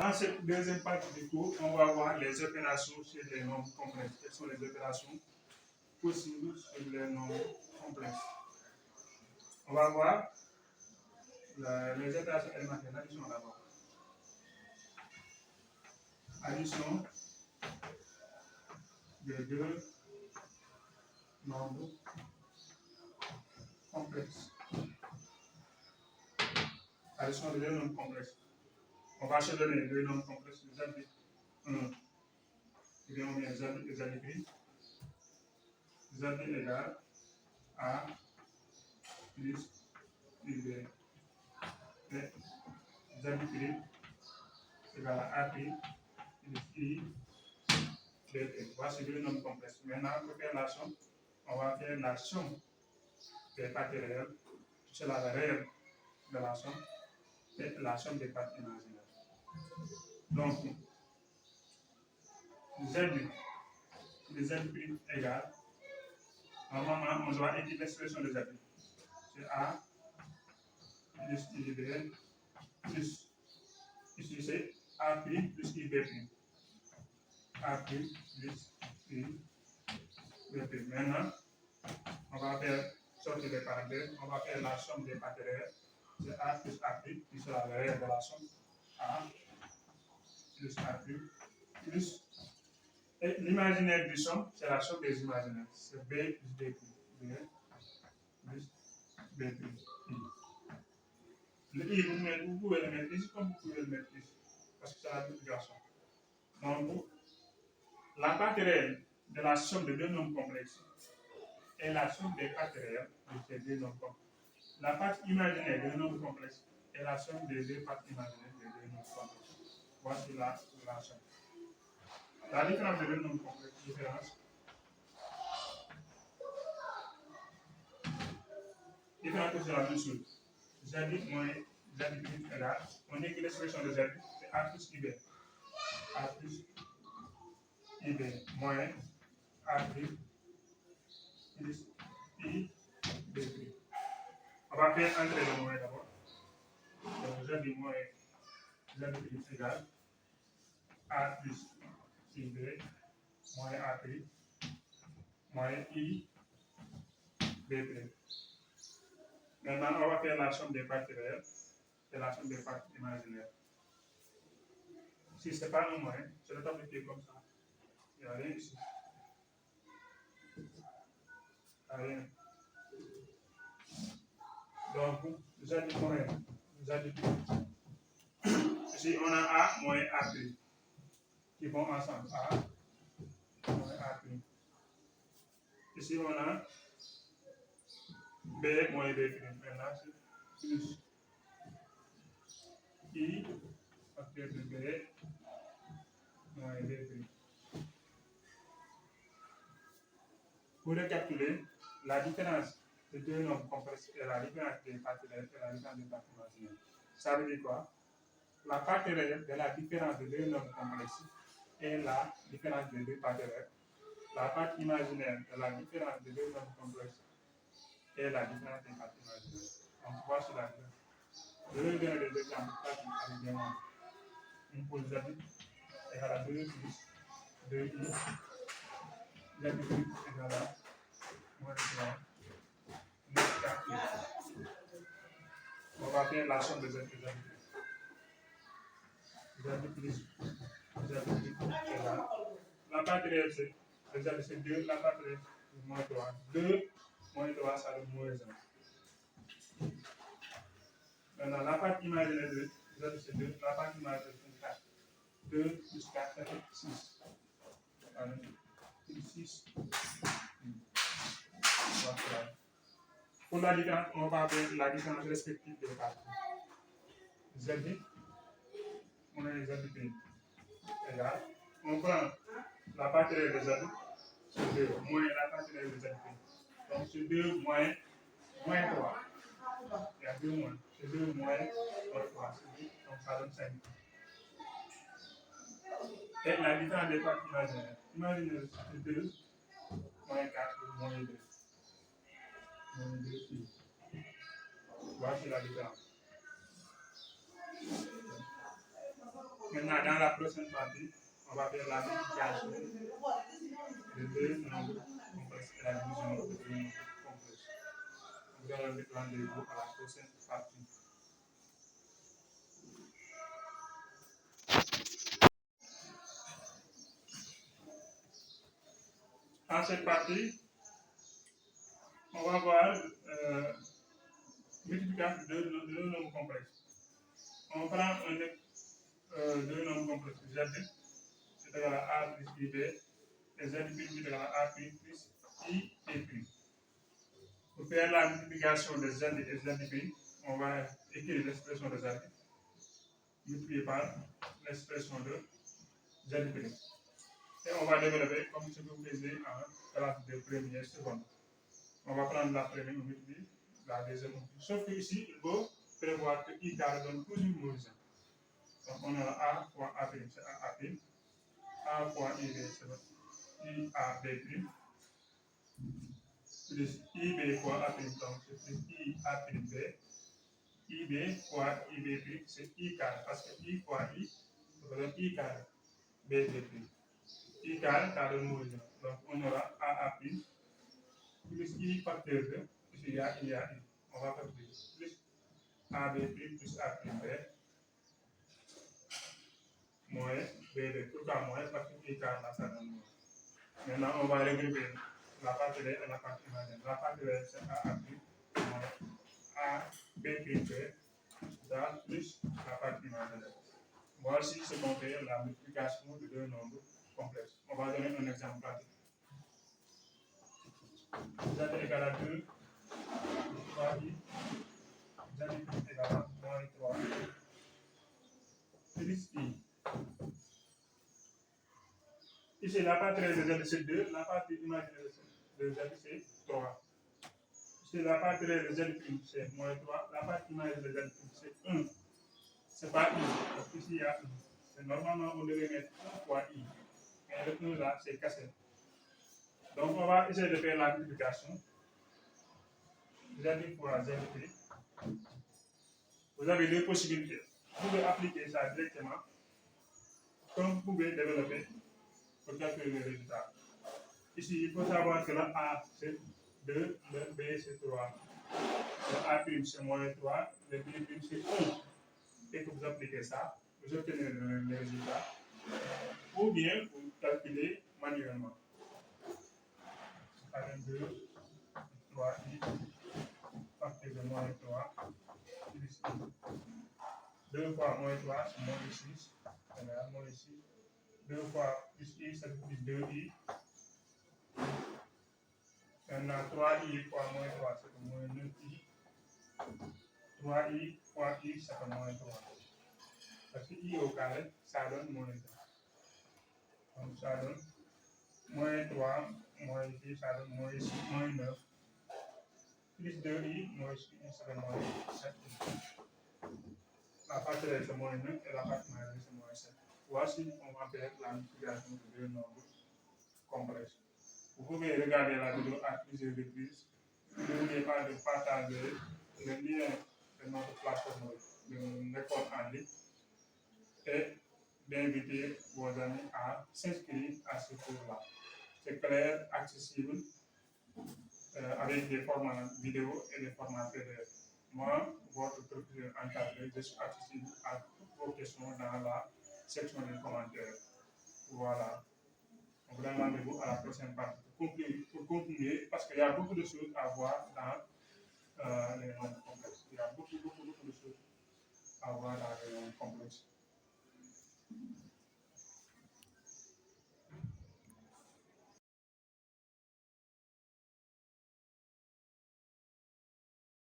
Dans cette deuxième partie du cours, on va voir les opérations sur les nombres complexes. Quelles sont les opérations possibles sur les nombres complexes? On va voir les opérations élémentaires. L'addition d'abord. Addition de deux nombres complexes. Addition de deux nombres complexes. On va se donner deux nombres complexes. Z 1. Et bien on met Z écrit. Z égale A plus UB. Et Z écrit égale à A plus I. Voici deux nombres complexes. Maintenant, pour faire la somme, on va faire la somme des parties réelles, c'est la réelle de la somme, et la somme des parties imaginaires. Donc, Z égale, normalement, on doit écrire l'expression de Z. C'est A plus IB plus, ici c'est A plus IB plus. A plus IB plus. Maintenant, on va faire sortir les parenthèses, on va faire la somme des parties réelles. C'est A plus A plus, qui sera la réelle de la somme. A plus A plus. Et l'imaginaire du somme, c'est la somme des imaginaires. C'est B plus B plus. B plus B plus I. Le I, vous pouvez le mettre ici comme vous pouvez le mettre ici. Parce que c'est la multiplication. Donc, la partie réelle de la somme de deux nombres complexes est la somme des parties réelles de ces deux nombres complexes. La partie imaginaire d'un nombre complexe est la somme des deux parties imaginaires de deux nombres complexes. Voici la somme. La différence de deux nombres complexes, différence c'est la même chose. Z moins Z égale, on écrit l'expression de Z, c'est A plus IB. A plus IB moins A plus I B plus. On va faire entrer le moins d'abord. Donc Z moins Z égale A plus IB moins A plus moins I B plus. Maintenant, on va faire la somme des parties réelles et la somme des parties imaginaires. Si ce n'est pas un moins, je vais t'appliquer comme ça. Il n'y a rien ici. Il n'y a rien. Donc, Z moins Z plus. Ici, on a A moins A plus qui vont ensemble. A moins A plus. Ici, on a B moins B plus. Maintenant, c'est plus I facteur de B moins B plus. Pour récapituler, la différence de deux nombres complexes est la différence des parties réelles et la différence des parties imaginaires. Ça veut dire quoi? La partie réelle de la différence de deux nombres complexes est la différence des deux parties réelles. La partie imaginaire de la différence de deux nombres complexes est la différence des parties imaginaires. Donc, voici la différence. Je vais donner des exemples pratiques avec des nombres. Une pause Z égale à 2 plus 2i. Z égale à moins 3. On va faire la somme de Z et Z. Z plus égale. La partie réelle, c'est 2. La partie réelle, c'est moins 3. 2 moins 3, ça donne moins 1. Maintenant, la partie imaginaire de Z, c'est 2. La partie imaginaire, c'est 4. 2 plus 4, ça fait 6. C'est 6. Voilà. Pour la différence, on va faire la différence respective des parties. Z, on a Z égale. On prend la partie de Z, c'est 2, moins la partie de Z. Donc c'est 2 moins 3. Il y a 2 moins. C'est 2 moins 3. Donc ça donne 5. Et la différence des parties imaginaires. Imaginez c'est 2 moins 4 moins 2. Moins 2 ici. Voici la différence. Maintenant, dans la prochaine partie, on va faire la multiplication de deux nombres complexes et la division de deux nombres complexes. On vous donne rendez-vous à la prochaine partie. Dans cette partie, on va voir multiplication de deux nombres complexes. On prend deux nombres complexes z est égal à a plus ib et z est égal à a plus i et plus. Pour faire la multiplication de z et z', on va écrire l'expression de z multiplié par l'expression de z'. Et on va développer comme ce que vous faisiez en classe de première seconde. On va prendre la première, on multiplie la deuxième. Sauf que ici, il faut prévoir que i carré donne toujours l'horizon. Donc on aura a fois a', c'est a fois ib, c'est iab', plus ib fois a', donc c'est plus iab', ib fois ib', c'est i carré, parce que i fois i, ça donne i carré, b', i carré, ça donne l'horizon. Donc on aura a' plus i facteur de, ici il y a i, on va faire plus ab plus a'b moins b'. Pourquoi moins? Parce que i carré là, ça donne moins. Maintenant, on va regrouper la partie réelle et la partie imaginaire. La partie réelle, c'est a' moins ab', plus la partie imaginaire. Voici ce qu'on fait la multiplication de deux nombres complexes. On va donner un exemple pratique. Z est égal à 2, 3i, Z est égal à moins 3, plus i. Ici, la partie réelle de Z, c'est 2, la partie imaginaire de Z, c'est 3. Ici, la partie réelle de Z', c'est moins 3, la partie imaginaire de Z', c'est 1. C'est pas i, parce qu'ici, il y a 1. Normalement, on devait mettre 1 fois i. Mais le 1 là, c'est cassé. Donc, on va essayer de faire la multiplication. Z fois Z'. Vous avez deux possibilités. Vous pouvez appliquer ça directement, comme vous pouvez développer pour calculer le résultat. Ici, il faut savoir que le A, c'est 2, le B, c'est 3. Le A', c'est moins 3, le B', c'est 1. Et que vous appliquez ça, vous obtenez le résultat. Ou bien, vous calculez manuellement. Ça donne 2, 3i, facteur de moins 3, plus i. 2 fois moins 3, c'est moins 6. Voilà, moins 6. 2 fois plus i, ça fait plus 2i. Maintenant, 3i fois moins 3, ça fait moins 9i. 3i fois i, ça fait moins 3. Parce que i au carré, ça donne moins 2. Donc, ça donne moins 3, moins i, ça donne moins 6, moins 9. Plus 2i, moins 6, ça donne moins 7i. La partie réelle, c'est moins 9 et la partie imaginaire, c'est moins 7. Voici, on va faire la multiplication de deux nombres complexes. Vous pouvez regarder la vidéo à plusieurs reprises. N'oubliez pas de partager le lien de notre plateforme de l'école en ligne et d'inviter vos amis à s'inscrire à ce cours-là. C'est clair, accessible, avec des formats vidéo et des formats PDF. Moi, votre professeur encadré, je suis accessible à toutes vos questions dans la section des commentaires. Voilà. On vous donne rendez-vous à la prochaine partie pour continuer, parce qu'il y a beaucoup de choses à voir dans les nombres complexes. Il y a beaucoup de choses à voir dans les nombres complexes.